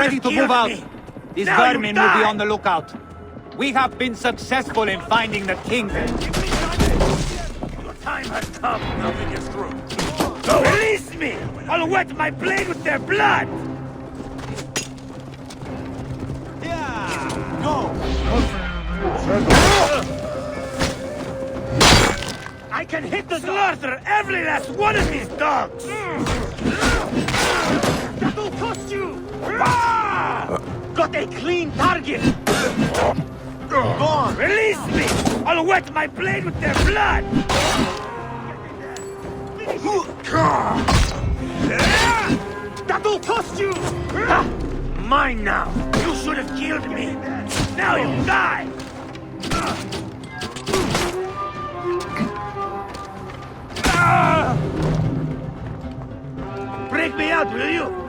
ready to move out. These vermin will be on the lookout. We have been successful in finding the king. Your time has come. Nothing is through. Go release me! I'll wet my blade with their blood! Yeah! Go! I can hit the slaughter every last one of these dogs! That'll cost you! Got a clean target! Go on! Release me! I'll wet my blade with their blood! That'll cost you! Mine now! You should have killed me! Now you'll die! Break me out, will you?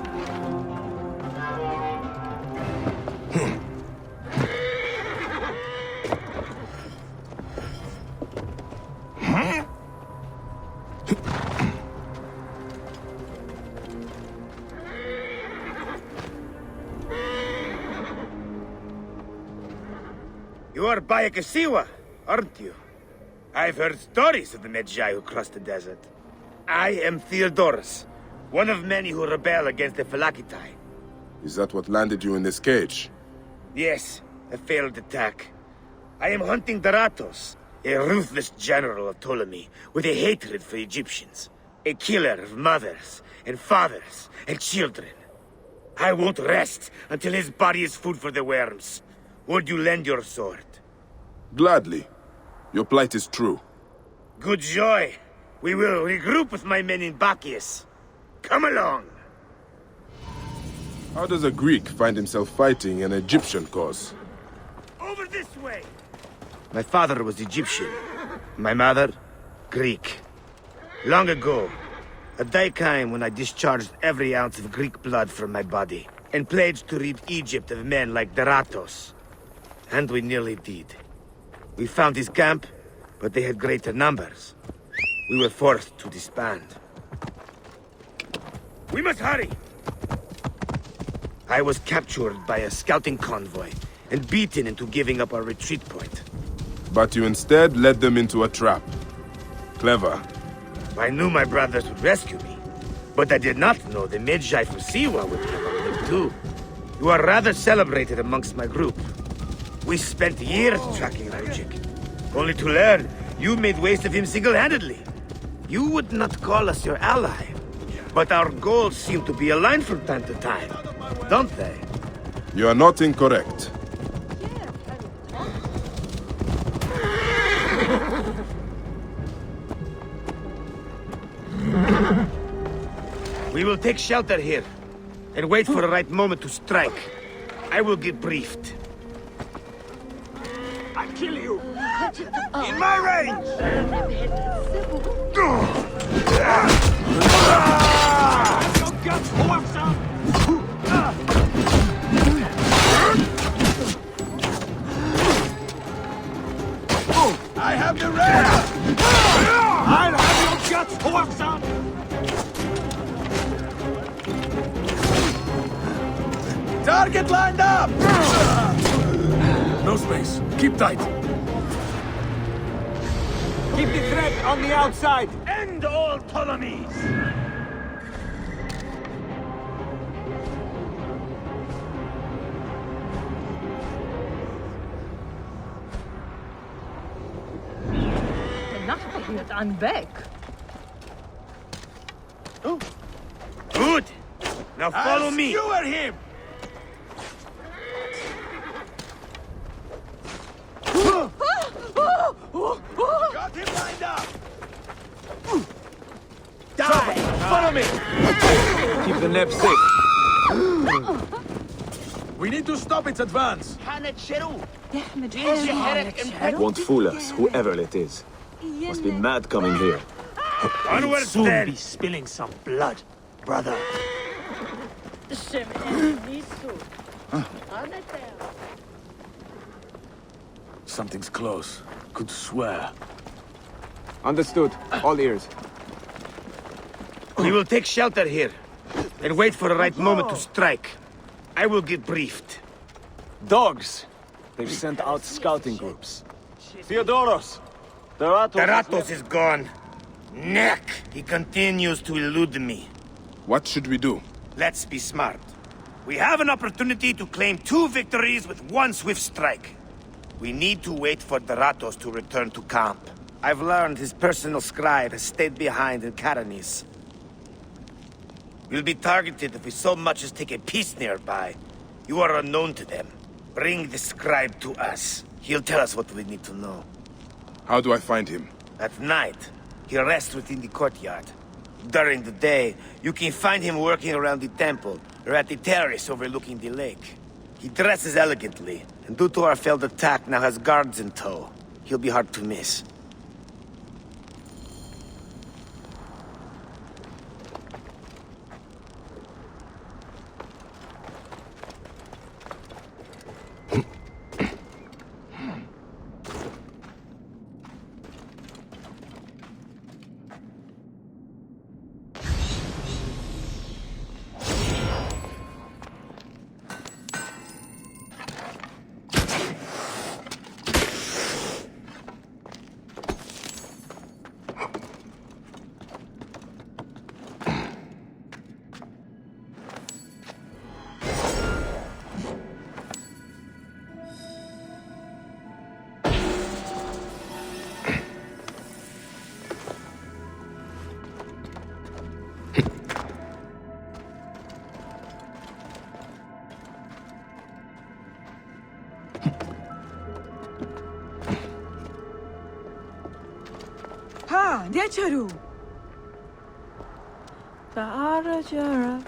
You are Bayek of Siwa, aren't you? I've heard stories of the Medjay who crossed the desert. I am Theodorus, one of many who rebel against the Phylakitai. Is that what landed you in this cage? Yes, a failed attack. I am hunting Daratos, a ruthless general of Ptolemy, with a hatred for Egyptians. A killer of mothers, and fathers, and children. I won't rest until his body is food for the worms. Would you lend your sword? Gladly. Your plight is true. Good joy. We will regroup with my men in Bacchius. Come along. How does a Greek find himself fighting an Egyptian cause? Over this way! My father was Egyptian. My mother, Greek. Long ago, a day came when I discharged every ounce of Greek blood from my body, and pledged to rid Egypt of men like Daratos. And we nearly did. We found his camp, but they had greater numbers. We were forced to disband. We must hurry! I was captured by a scouting convoy, and beaten into giving up our retreat point. But you instead led them into a trap. Clever. I knew my brothers would rescue me, but I did not know the Medjay from Siwa would come on them too. You are rather celebrated amongst my group. We spent years tracking Rujik, only to learn you made waste of him single-handedly. You would not call us your ally, but our goals seem to be aligned from time to time, don't they? You are not incorrect. We will take shelter here, and wait for the right moment to strike. I will get briefed. I kill you! In my range! I have the red! I'll have your guts, Hawkson! Target lined up! No space. Keep tight. Keep the threat on the outside! End all Ptolemies! I'm back. Oh. Good! Now follow me! Skewer him! Got him lined up! Die! Follow me! Keep the neb safe. We need to stop its advance. Won't fool us, whoever it is. Must be mad coming here. Onwards Soon then! be spilling some blood, brother. Something's close. Could swear. Understood. All ears. We will take shelter here, and wait for the right moment to strike. I will get briefed. Dogs! They've sent out scouting groups. Theodoros! Theratos is gone. Neck! He continues to elude me. What should we do? Let's be smart. We have an opportunity to claim 2 victories with 1 swift strike. We need to wait for Theratos to return to camp. I've learned his personal scribe has stayed behind in Caranis. We'll be targeted if we so much as take a piece nearby. You are unknown to them. Bring the scribe to us. He'll tell us what we need to know. How do I find him? At night, he rests within the courtyard. During the day, you can find him working around the temple, or at the terrace overlooking the lake. He dresses elegantly, and due to our failed attack, now has guards in tow. He'll be hard to miss. Ha, Decharu. Ta'ara Jara.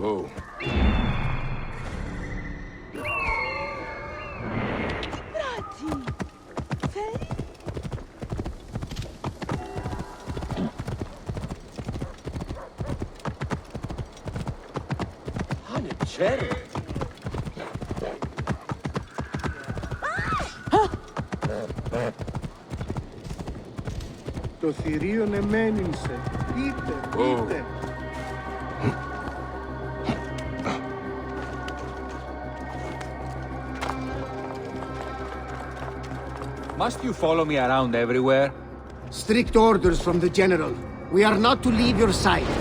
Whoa. Το θηρίον εμένυνσε. Είτε. Must you follow me around everywhere? Strict orders from the general. We are not to leave your side.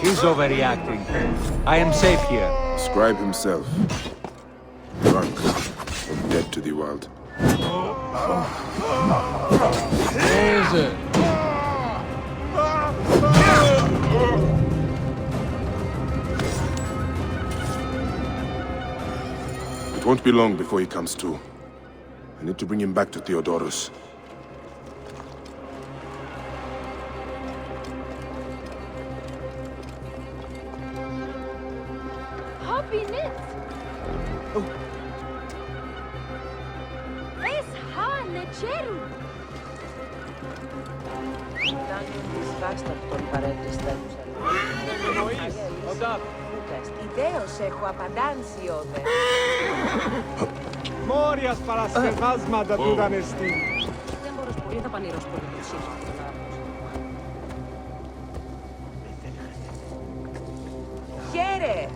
He's overreacting. I am safe here. Scribe himself. Drunk. And dead to the world. It won't be long before he comes to. I need to bring him back to Theodoros. Μόριας παρασκευάσματα του δανεστή. Δεν μπορείς πολύ να πανήρως πολύ προσύχη. Χαίρε!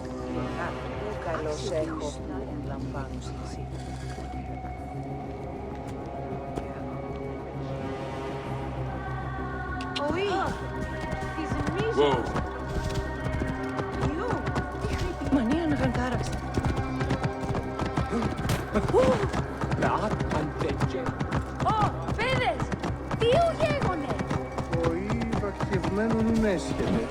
Πού καλώς έχω που λαμβάνω εσύ. Οή! Της μίζος! Μανία να γαντάραξε. Ω, παιδες! Τι ουγέγονε! Ο ή βακτευμένον ουν έσχεται.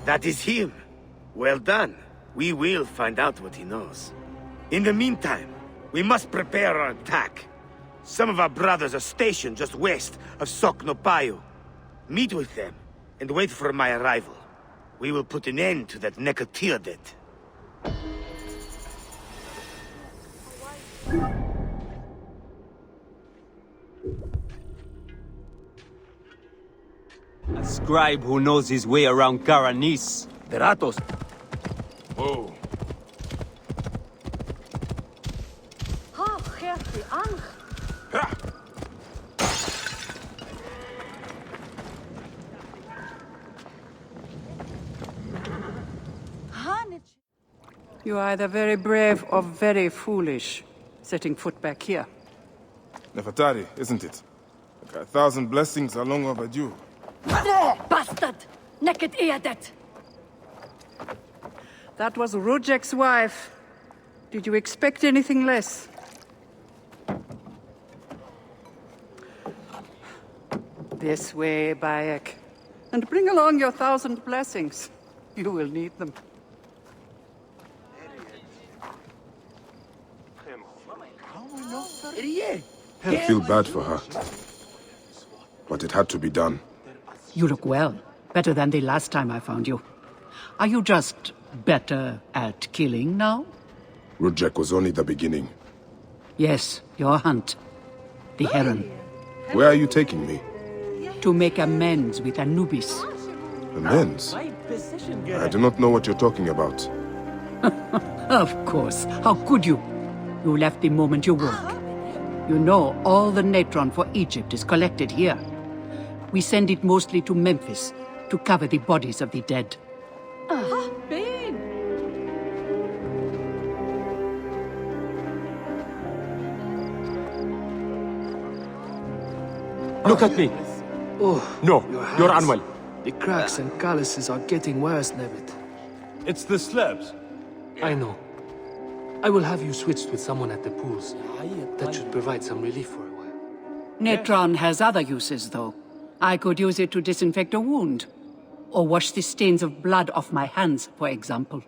That is him. Well done. We will find out what he knows. In the meantime, we must prepare our attack. Some of our brothers are stationed just west of Soknopayu. Meet with them, and wait for my arrival. We will put an end to that Nekatiodet. A scribe who knows his way around Karanis. Deratos. Whoa. Ha, Gertie, Ang. You are either very brave or very foolish, setting foot back here. Nefertari, isn't it? Like 1,000 blessings are long overdue. Bastard! Naked Eadet! That was Rujek's wife. Did you expect anything less? This way, Bayek. And bring along your 1,000 blessings. You will need them. I feel bad for her. But it had to be done. You look well. Better than the last time I found you. Are you just better at killing now? Rujek was only the beginning. Yes, your hunt. The Heron. Where are you taking me? To make amends with Anubis. Amends? I do not know what you're talking about. Of course. How could you? You left the moment you woke. You know all the natron for Egypt is collected here. We send it mostly to Memphis to cover the bodies of the dead. Look at me. Oh, No, you're unwell. The cracks and calluses are getting worse, Nebit. It's the slabs. I know. I will have you switched with someone at the pools. That should provide some relief for a while. Natron has other uses, though. I could use it to disinfect a wound. Or wash the stains of blood off my hands, for example.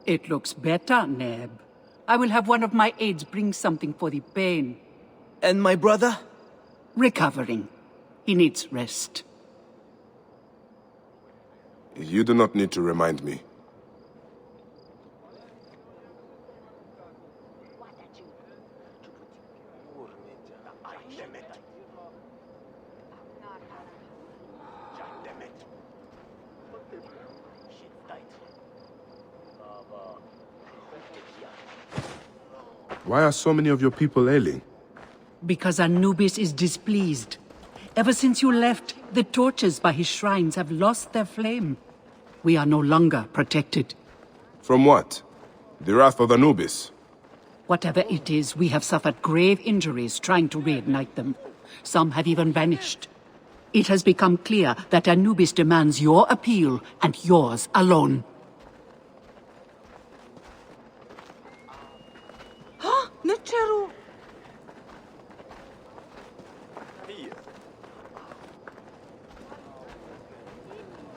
It looks better, Neb. I will have one of my aides bring something for the pain. And my brother? Recovering. He needs rest. You do not need to remind me. Why are so many of your people ailing? Because Anubis is displeased. Ever since you left, the torches by his shrines have lost their flame. We are no longer protected. From what? The wrath of Anubis? Whatever it is, we have suffered grave injuries trying to reignite them. Some have even vanished. It has become clear that Anubis demands your appeal and yours alone. Necheru!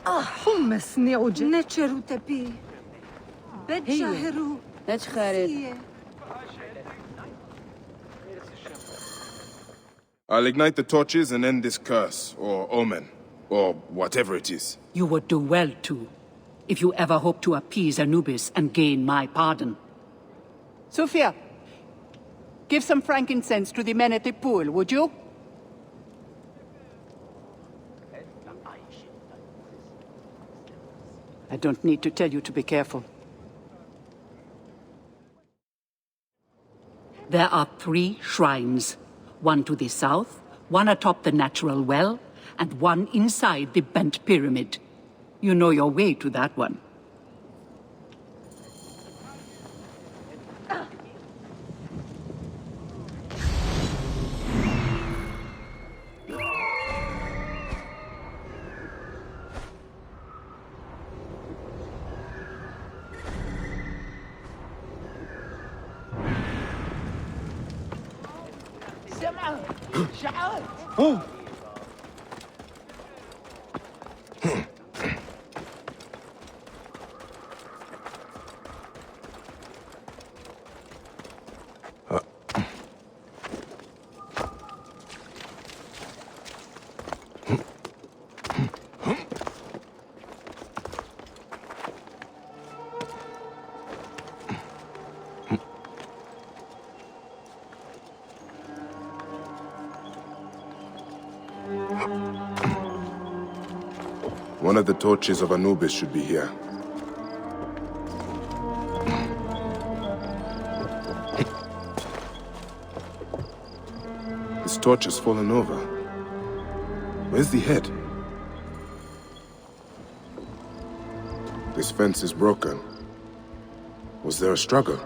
Hummus Necheru tepi. Bedjaheru. That's I'll ignite the torches and end this curse, or omen, or whatever it is. You would do well to, if you ever hope to appease Anubis and gain my pardon. Sophia, give some frankincense to the men at the pool, would you? I don't need to tell you to be careful. There are 3 shrines. One to the south, one atop the natural well, and one inside the bent pyramid. You know your way to that one. One of the torches of Anubis should be here. This torch has fallen over. Where's the head? This fence is broken. Was there a struggle?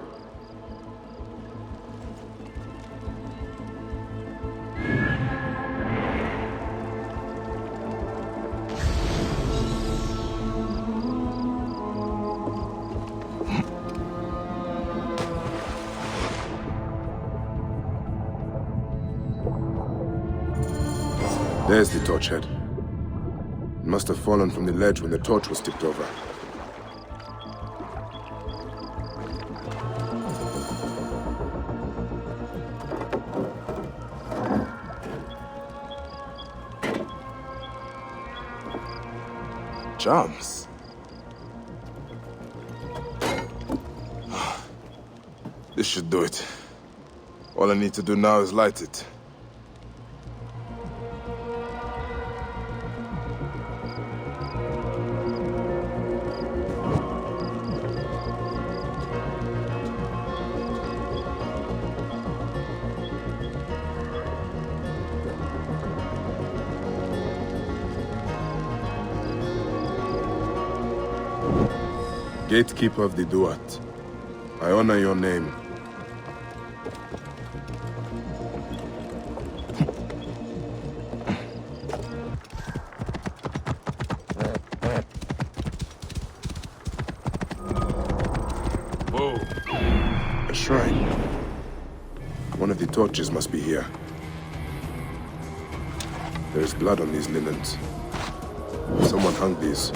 There's the torch head. It must have fallen from the ledge when the torch was tipped over. Charms. This should do it. All I need to do now is light it. Gatekeeper of the Duat, I honor your name. Whoa! A shrine. One of the torches must be here. There is blood on these linens. Someone hung these.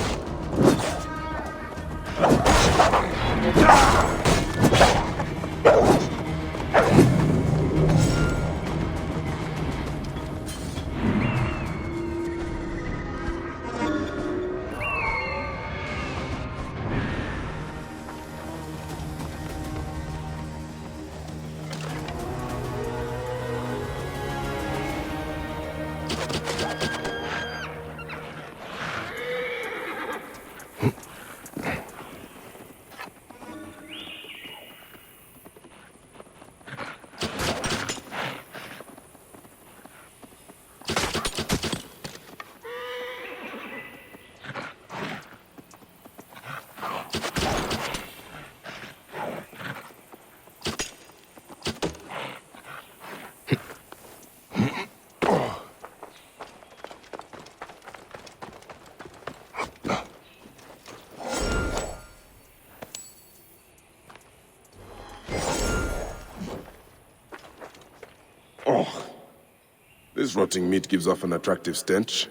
This rotting meat gives off an attractive stench.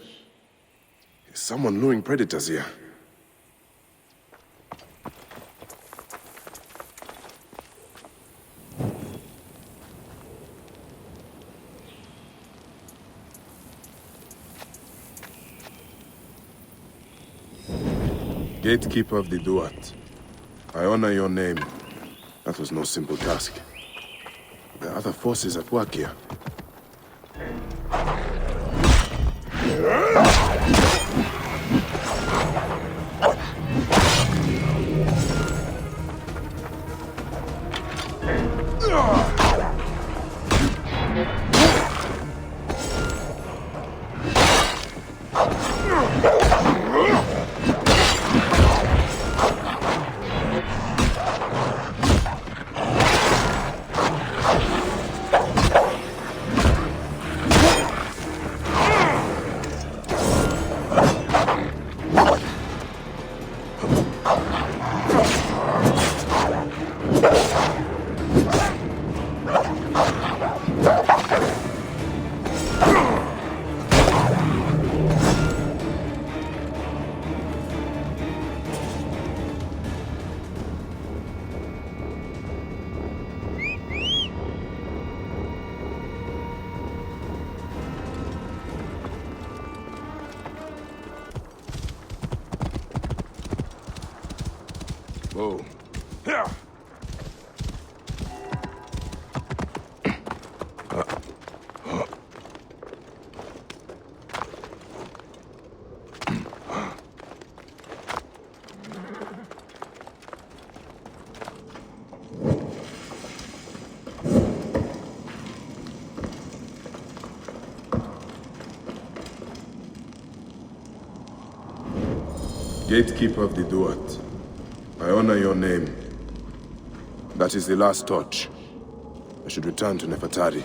Is someone luring predators here? Gatekeeper of the Duat. I honor your name. That was no simple task. There are other forces at work here. Whoa. Gatekeeper of the Duat. I honor your name. That is the last torch. I should return to Nefertari.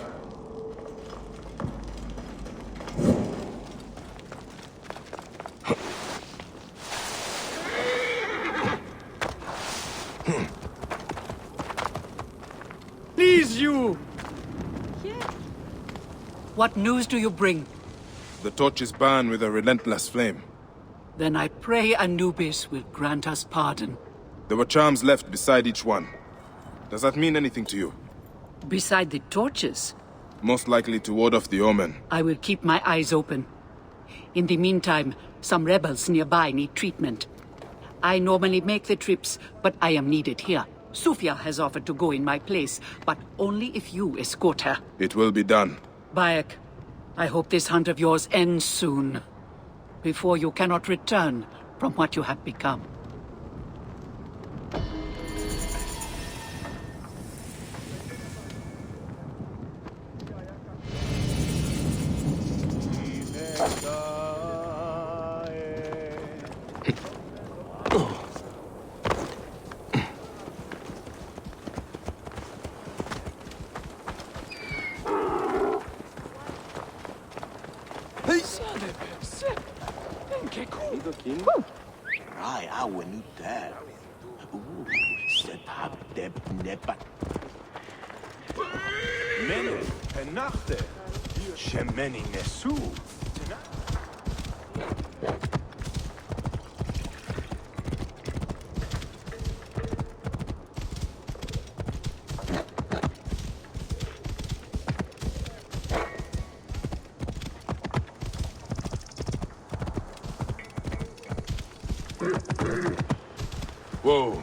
Please, you! What news do you bring? The torches burn with a relentless flame. Then I pray Anubis will grant us pardon. There were charms left beside each one. Does that mean anything to you? Beside the torches? Most likely to ward off the omen. I will keep my eyes open. In the meantime, some rebels nearby need treatment. I normally make the trips, but I am needed here. Sufia has offered to go in my place, but only if you escort her. It will be done. Bayek, I hope this hunt of yours ends soon. Before you cannot return from what you have become. Whoa.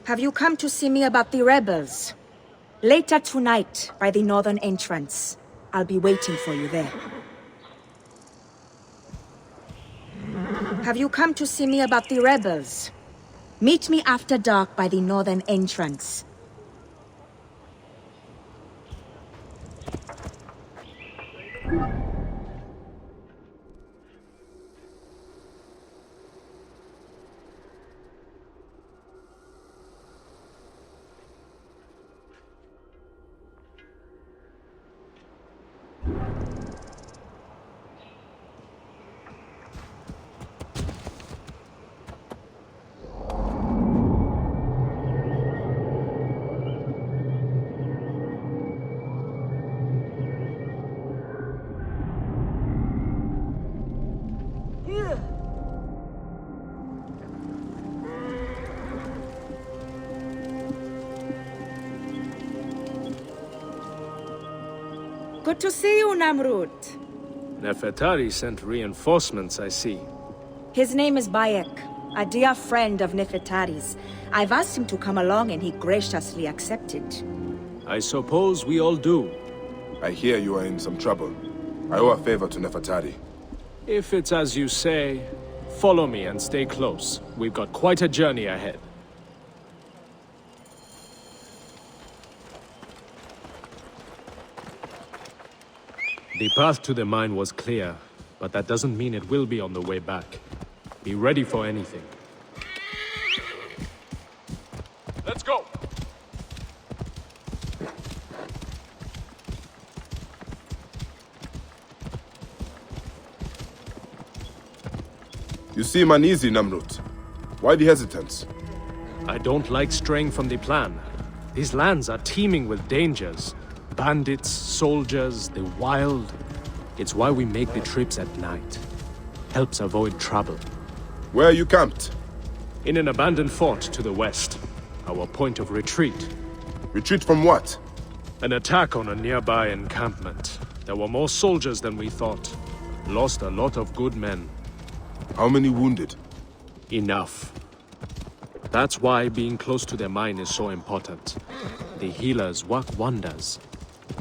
Have you come to see me about the rebels? Later tonight, by the northern entrance. I'll be waiting for you there. Have you come to see me about the rebels? Meet me after dark by the northern entrance. Good to see you, Namrud. Nefertari sent reinforcements, I see. His name is Bayek, a dear friend of Nefertari's. I've asked him to come along and he graciously accepted. I suppose we all do. I hear you are in some trouble. I owe a favor to Nefertari. If it's as you say, follow me and stay close. We've got quite a journey ahead. The path to the mine was clear, but that doesn't mean it will be on the way back. Be ready for anything. Let's go! You seem uneasy, Namrut. Why the hesitance? I don't like straying from the plan. These lands are teeming with dangers. Bandits, soldiers, the wild. It's why we make the trips at night. Helps avoid trouble. Where are you camped? In an abandoned fort to the west. Our point of retreat. Retreat from what? An attack on a nearby encampment. There were more soldiers than we thought. Lost a lot of good men. How many wounded? Enough. That's why being close to the mine is so important. The healers work wonders.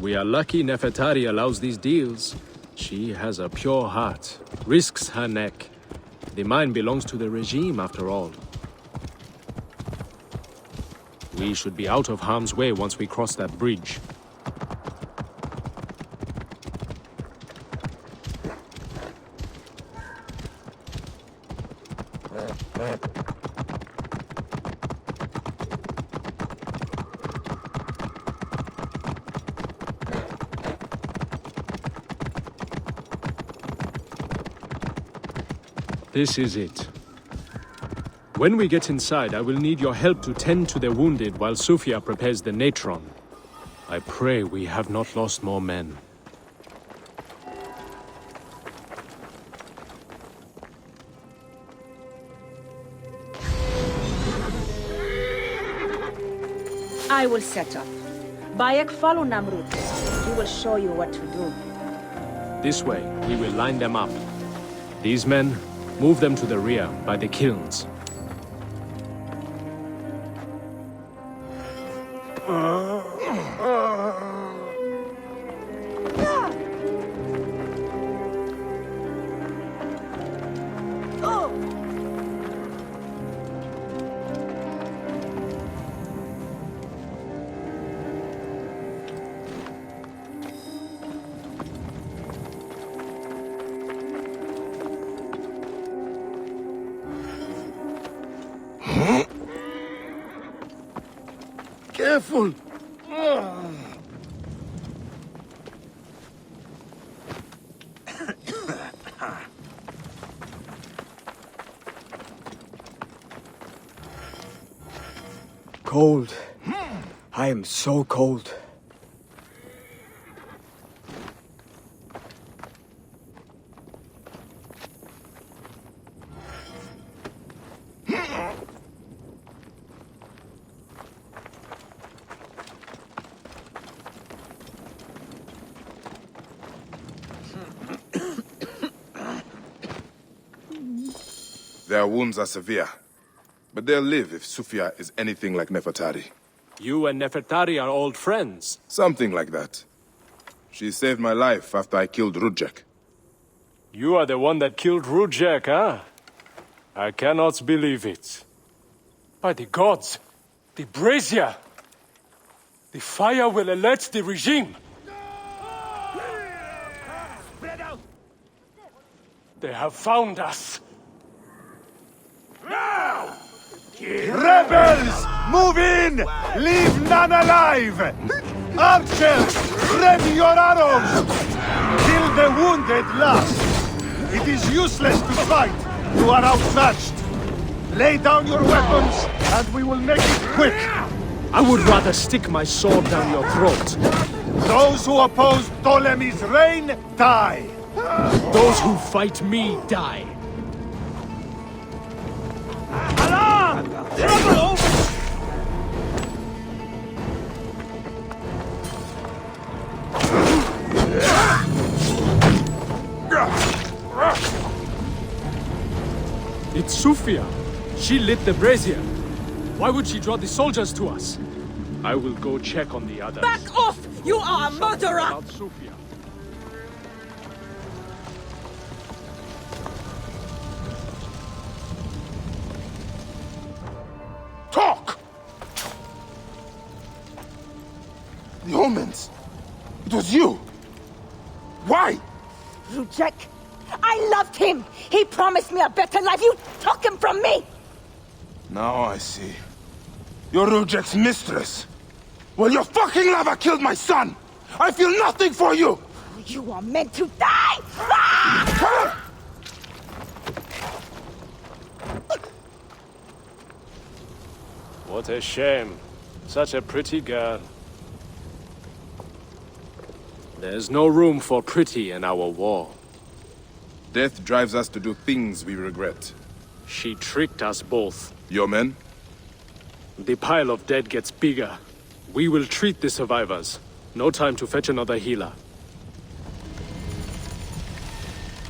We are lucky Nefertari allows these deals. She has a pure heart, risks her neck. The mine belongs to the regime, after all. We should be out of harm's way once we cross that bridge. This is it. When we get inside, I will need your help to tend to the wounded while Sufia prepares the natron. I pray we have not lost more men. I will set up. Bayek, follow Namrut. He will show you what to do. This way, we will line them up. These men, move them to the rear, by the kilns. Careful! Cold. I am so cold. Their wounds are severe, but they'll live if Sufia is anything like Nefertari. You and Nefertari are old friends. Something like that. She saved my life after I killed Rudjek. You are the one that killed Rudjek, huh? I cannot believe it. By the gods, the brazier! The fire will alert the regime! They have found us! Now! Rebels! Move in! Leave none alive! Archers! Ready your arrows! Kill the wounded last! It is useless to fight! You are outmatched! Lay down your weapons, and we will make it quick! I would rather stick my sword down your throat. Those who oppose Ptolemy's reign, die! Those who fight me, die! Alarm! Trouble! It's Sufia! She lit the brazier! Why would she draw the soldiers to us? I will go check on the others. Back off! You are a murderer! About Sufia. Talk! The omens! It was you! Why? Rujek, I loved him! He promised me a better life! You took him from me! Now I see. You're Rujek's mistress. Well, your fucking lava killed my son! I feel nothing for you! You are meant to die! Ah! What a shame. Such a pretty girl. There's no room for pretty in our war. Death drives us to do things we regret. She tricked us both. Your men? The pile of dead gets bigger. We will treat the survivors. No time to fetch another healer.